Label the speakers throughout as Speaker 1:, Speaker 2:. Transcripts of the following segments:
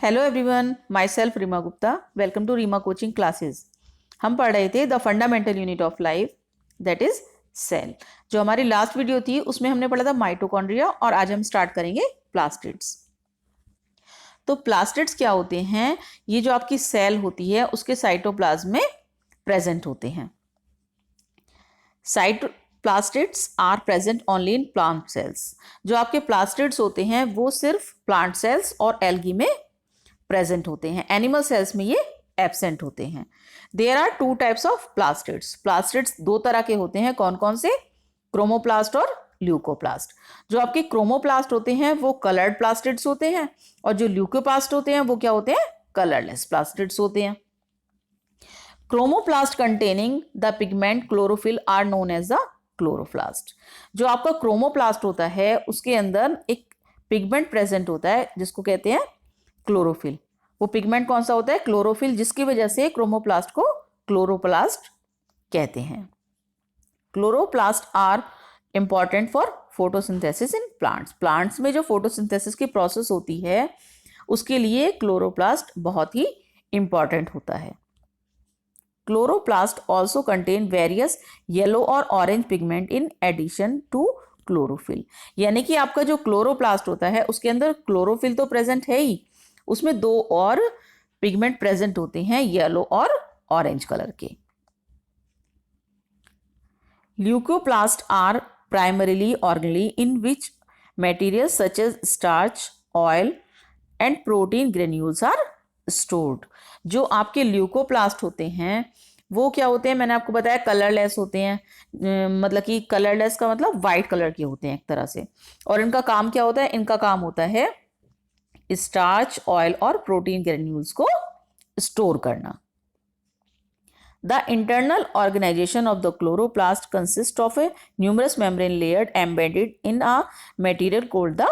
Speaker 1: Hello everyone, myself Reema Gupta. Welcome to Reema coaching classes. हम पढ़ रहे थे the fundamental unit of life, that is cell. जो हमारी लास्ट वीडियो थी उसमें हमने पढ़ा था माइटोकॉन्ड्रिया, और आज हम स्टार्ट करेंगे प्लास्टिड्स। तो प्लास्टिड्स क्या होते हैं? ये जो आपकी सेल होती है उसके साइटोप्लाज्म में प्रेजेंट होते हैं। Plastids are present only in plant cells. जो आपके प्लास्टिड्स होते हैं वो सिर्फ प्लांट सेल्स और एल्गी में प्रेजेंट होते हैं। एनिमल सेल्स में ये एब्सेंट होते हैं। There are two types of plastids. Plastids दो तरह के होते हैं। कौन कौन से? क्रोमोप्लास्ट और ल्यूकोप्लास्ट। जो आपके क्रोमोप्लास्ट होते हैं वो कलर्ड प्लास्टिड्स होते हैं, और जो ल्यूकोप्लास्ट होते हैं वो क्या होते हैं? कलरलेस प्लास्टिड्स होते हैं। Chromoplast containing the pigment chlorophyll are known as the chloroplast. जो आपका क्रोमोप्लास्ट होता है उसके अंदर एक पिगमेंट प्रेजेंट होता है जिसको कहते हैं क्लोरोफिल। वो पिगमेंट कौन सा होता है? क्लोरोफिल, जिसकी वजह से क्रोमोप्लास्ट को क्लोरोप्लास्ट कहते हैं। Chloroplast are important for photosynthesis in plants. Plants में जो फोटोसिंथेसिस की प्रोसेस होती है उसके लिए क्लोरोप्लास्ट बहुत ही इंपॉर्टेंट होता है। Chloroplast also contain various yellow और orange pigment in addition to chlorophyll. यानी कि आपका जो क्लोरोप्लास्ट होता है उसके अंदर क्लोरोफिल तो प्रेजेंट है ही, उसमें दो और पिगमेंट प्रेजेंट होते हैं, येलो और ऑरेंज कलर के। Leucoplast are primarily organelles in which materials such as starch, oil and protein granules are stored। जो आपके ल्यूकोप्लास्ट होते हैं वो क्या होते हैं? मैंने आपको बताया कलरलेस होते हैं। मतलब कि कलरलेस का मतलब वाइट कलर के होते हैं एक तरह से। और इनका काम क्या होता है? इनका काम होता है स्टार्च, ऑयल और प्रोटीन ग्रेन्यूल्स को स्टोर करना। The internal organization of the chloroplast consists of a numerous membrane layered embedded in a material called the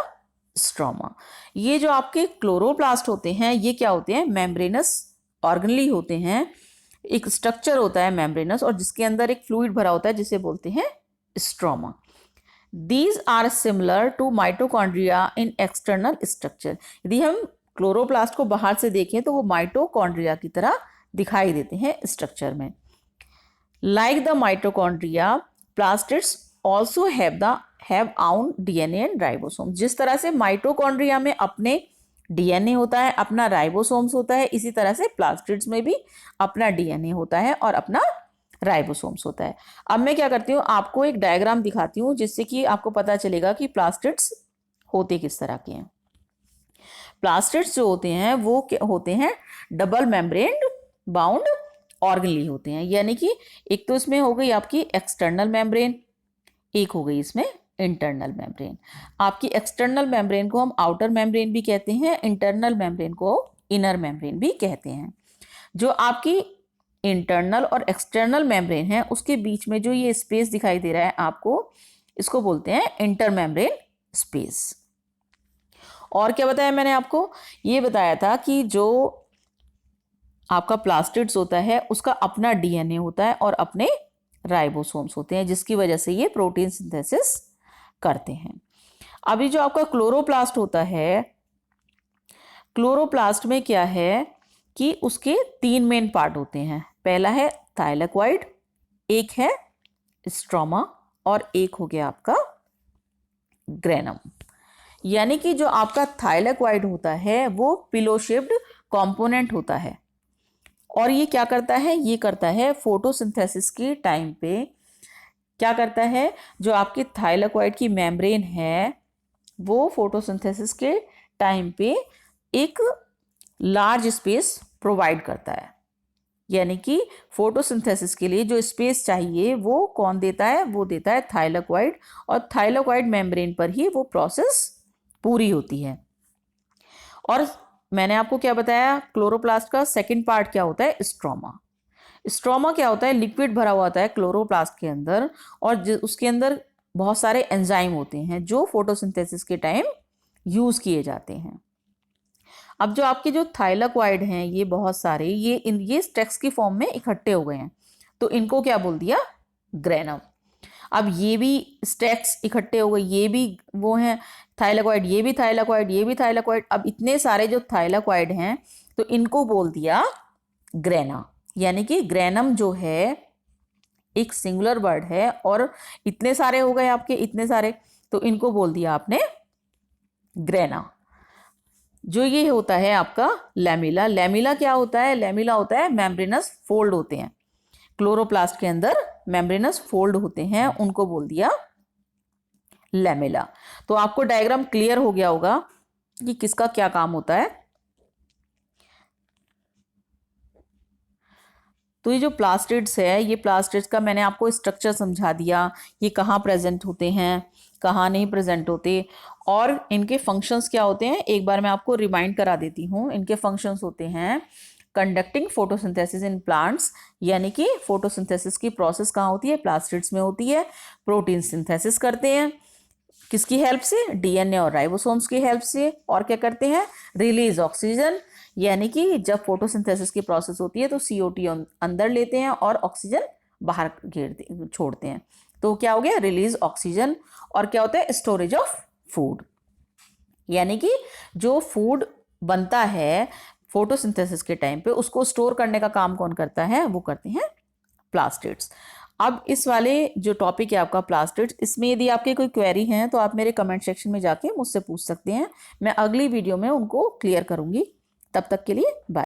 Speaker 1: stroma। ये जो आपके क्लोरोप्लास्ट होते हैं ये क्या होते हैं? मेम्ब्रेनस ऑर्गेनली होते हैं। एक स्ट्रक्चर होता है मेम्ब्रेनस, और जिसके अंदर एक फ्लूइड भरा होता है जिसे बोलते हैं stroma. These are similar to mitochondria in external structure। यदि हम क्लोरोप्लास्ट को बाहर से देखें तो वो माइटोकॉन्ड्रिया की तरह दिखाई देते हैं स्ट्रक्चर में। Like the mitochondria, plastids also have आउन डीएनए एंड राइबोसोम। जिस तरह से माइटोकॉन्ड्रिया में अपने डीएनए होता है, अपना राइबोसोम्स होता है, इसी तरह से प्लास्टिड्स में भी अपना डीएनए होता है और अपना राइबोसोम्स होता है। अब मैं क्या करती हूँ, आपको एक डायग्राम दिखाती हूँ जिससे कि आपको पता चलेगा कि प्लास्टिड्स होते किस तरह के हैं। प्लास्टिड्स जो होते हैं वो होते हैं डबल मेम्ब्रेन बाउंड ऑर्गेनली होते हैं। यानी कि एक तो इसमें हो गई आपकी एक्सटर्नल मेम्ब्रेन, एक हो गई इसमें इंटरनल मेम्ब्रेन। आपकी एक्सटर्नल मेम्ब्रेन को हम आउटर मेम्ब्रेन भी कहते हैं, इंटरनल मेम्ब्रेन को इनर मेम्ब्रेन भी कहते हैं। जो आपकी इंटरनल और एक्सटर्नल मेम्ब्रेन है उसके बीच में जो ये स्पेस दिखाई दे रहा है आपको, इसको बोलते हैं इंटर मेम्ब्रेन स्पेस। और क्या बताया मैंने आपको? ये बताया था कि जो आपका प्लास्टिड्स होता है उसका अपना डीएनए होता है और अपने राइबोसोम्स होते हैं, जिसकी वजह से ये प्रोटीन सिंथेसिस करते हैं। अभी जो आपका क्लोरोप्लास्ट होता है, क्लोरोप्लास्ट में क्या है कि उसके तीन मेन पार्ट होते हैं। पहला है थाइलेक्वाइड, एक है स्ट्रोमा, और एक हो गया आपका ग्रेनम। यानी कि जो आपका थाइलेक्वाइड होता है वो पिलो शेप्ड कॉम्पोनेंट होता है, और ये क्या करता है? ये करता है फोटोसिंथेसिस के टाइम पे क्या करता है, जो आपकी थाइलेक्वाइड की मेम्ब्रेन है वो फोटोसिंथेसिस के टाइम पे एक लार्ज स्पेस प्रोवाइड करता है। यानी कि फोटोसिंथेसिस के लिए जो स्पेस चाहिए वो कौन देता है? वो देता है थाइलेक्वाइड, और थाइलेक्वाइड मेम्ब्रेन पर ही वो प्रोसेस पूरी होती है। और मैंने आपको क्या बताया? क्लोरोप्लास्ट का सेकंड पार्ट क्या होता है? स्ट्रोमा। स्ट्रोमा क्या होता है? लिक्विड भरा हुआ होता है क्लोरोप्लास्ट के अंदर, और उसके अंदर बहुत सारे एंजाइम होते हैं जो फोटोसिंथेसिस के टाइम यूज किए जाते हैं। अब जो आपके जो थाइलेक्वाइड हैं ये बहुत सारे ये स्टेक्स की फॉर्म में इकट्ठे हो गए हैं, तो इनको क्या बोल दिया? ग्रेनम। अब ये भी स्टैक्स इकट्ठे हो गए, ये भी वो हैं थाइलाकॉइड, ये भी थाइलाकॉइड, ये भी थाइलाकॉइड। अब इतने सारे जो थाइलाकॉइड हैं तो इनको बोल दिया ग्रेना। यानी कि ग्रेनम जो है एक सिंगुलर वर्ड है और इतने सारे हो गए आपके, इतने सारे, तो इनको बोल दिया आपने ग्रेना। जो ये होता है आपका लैमिला, लैमिला क्या होता है? लैमिला होता है मेम्ब्रेनस फोल्ड होते हैं, क्लोरोप्लास्ट के अंदर मेम्ब्रेनस फोल्ड होते हैं, उनको बोल दिया लैमेला। तो आपको डायग्राम क्लियर हो गया होगा कि किसका क्या काम होता है। तो ये जो प्लास्टिड्स है, ये प्लास्टिड्स का मैंने आपको स्ट्रक्चर समझा दिया, ये कहाँ प्रेजेंट होते हैं, कहाँ नहीं प्रेजेंट होते, और इनके फंक्शंस क्या होते हैं एक बार मैं आपको रिमाइंड करा देती हूँ। इनके फंक्शंस होते हैं कंडक्टिंग फोटोसिंथेसिस इन प्लांट्स, यानी कि फोटोसिंथेसिस की प्रोसेस कहाँ होती है? प्लास्टिड्स में होती है। प्रोटीन सिंथेसिस करते हैं किसकी हेल्प से? डीएनए और राइबोसोम्स की हेल्प से। और क्या करते हैं? रिलीज ऑक्सीजन, यानी कि जब फोटोसिंथेसिस की प्रोसेस होती है तो CO2 अंदर लेते हैं और ऑक्सीजन बाहर छोड़ते हैं, तो क्या हो गया? Release oxygen. और क्या होता है? स्टोरेज ऑफ फूड, यानी कि जो फूड बनता है फोटोसिंथेसिस के टाइम पे उसको स्टोर करने का काम कौन करता है? वो करते हैं प्लास्टिड्स। अब इस वाले जो टॉपिक है आपका प्लास्टिड्स, इसमें यदि आपके कोई क्वेरी हैं तो आप मेरे कमेंट सेक्शन में जाके मुझसे पूछ सकते हैं, मैं अगली वीडियो में उनको क्लियर करूंगी। तब तक के लिए बाय।